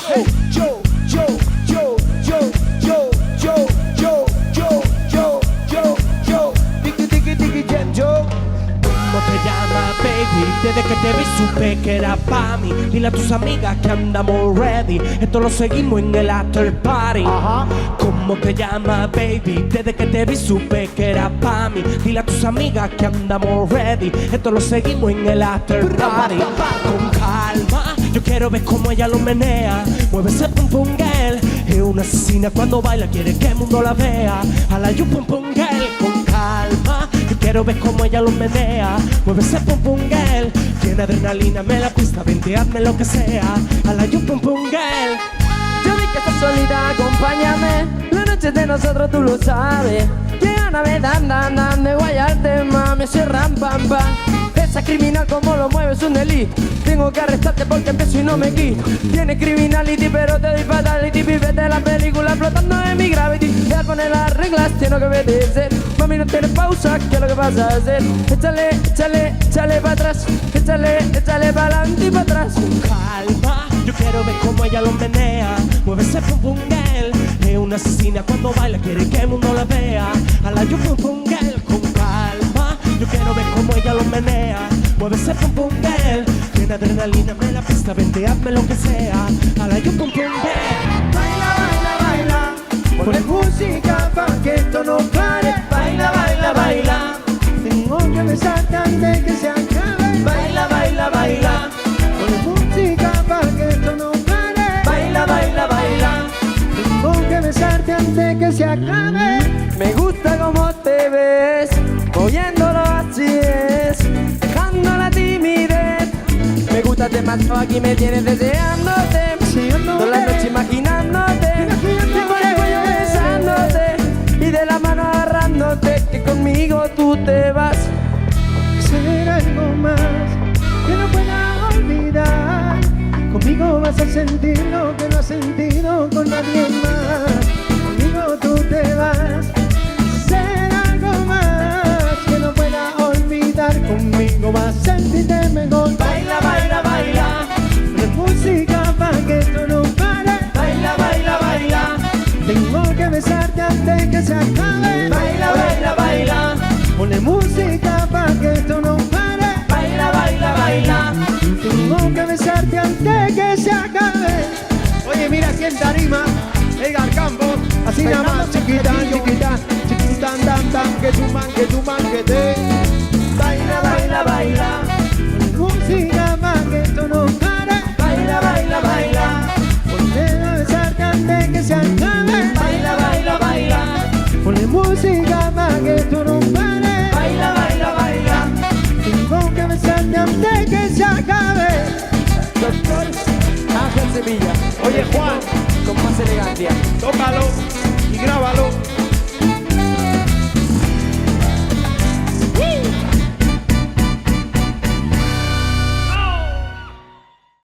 yo, yo, yo, yo, yo, yo, yo, yo, yo, yo, yo, tiki, tiki, tiki, yo. ¿Cómo te llamas, baby? Desde que te vi supe que era pa' mí. Dile a tus amigas que andamos ready. Esto lo seguimos en el after party. ¿Cómo te llamas, baby? Desde que te vi supe que era pa' mí. Dile a tus amigas que andamos ready. Esto lo seguimos en el after party. Con calma, yo quiero ver cómo ella lo menea. Mueve ese pum pum girl. Es una asesina cuando baila, quiere que el mundo la vea. A la you pum pum girl. Con calma, yo quiero ver cómo ella lo menea. Mueve ese pum pum girl. Tiene adrenalina, me la pista, vente, hazme lo que sea. A la you pum pum girl. Yo vi que estás solita, acompáñame. La noche de nosotros tú lo sabes. Llega una vez, dan, de guayarte, mami, ese ram, pam, pam. Esa criminal como lo mueve es un delito. Tengo que arrestarte porque empiezo y no me quito. Tienes criminality pero te doy fatality. Vivete la película flotando en mi gravity. Ya poner las reglas, tengo que obedecer. Mami, no tienes pausa, ¿qué es lo que vas a hacer? Échale, échale, échale para atrás. Échale, échale para adelante y para atrás. Con calma, yo quiero ver cómo ella lo menea. Mueve ese pum pum girl. Es una asesina cuando baila, quiere que el mundo la vea. A la you pum pum girl. Con calma, yo quiero ver cómo ella lo menea. Mueve ese pum pum girl. Tiene adrenalina, me la pista, vente, hazme lo que sea. A la you pum pum girl. Baila, baila, baila. Ponle música pa' que esto no pare. Baila, baila, baila. Tengo que besarte antes que se acabe. Baila, baila, baila. Ponle música pa' que esto no pare. Baila, baila, baila. Tengo que besarte antes que se acabe. Me gusta cómo te ves, oyéndolo así es, dejando la timidez. Me gusta te mato aquí, me tienes deseándote, toda la noche imaginándote, con el cuello besándote y de la mano agarrándote, que conmigo tú te vas. Ser algo más que no pueda olvidar. Conmigo vas a sentir lo que no has sentido con nadie más. Conmigo tú te vas. Ser algo más que no pueda olvidar. Conmigo vas a sentirte mejor. Baila, baila, baila. Ponle música pa' que esto no pare. Baila, baila, baila. Tengo que besarte antes que se acabe. Baila, baila, baila. Ponle música pa' que esto no pare. Baila, baila, baila. Tengo que besarte antes que se acabe. Oye, mira aquí en tarima, Edgar Campos, así nada más, chiquita, chiquita, chiquita, tan, que tu man, que te. Baila, baila, baila. Música pa' que esto no pare. Baila, baila, baila. Ponle a besarte antes que se acabe. Baila, baila, baila. Ponle música pa' que esto no pare. Baila, baila, baila. Tengo que besarte antes que se acabe. Doctor Ángel Sevilla, Oye, Juan, con más elegancia. tócalo y grábalo.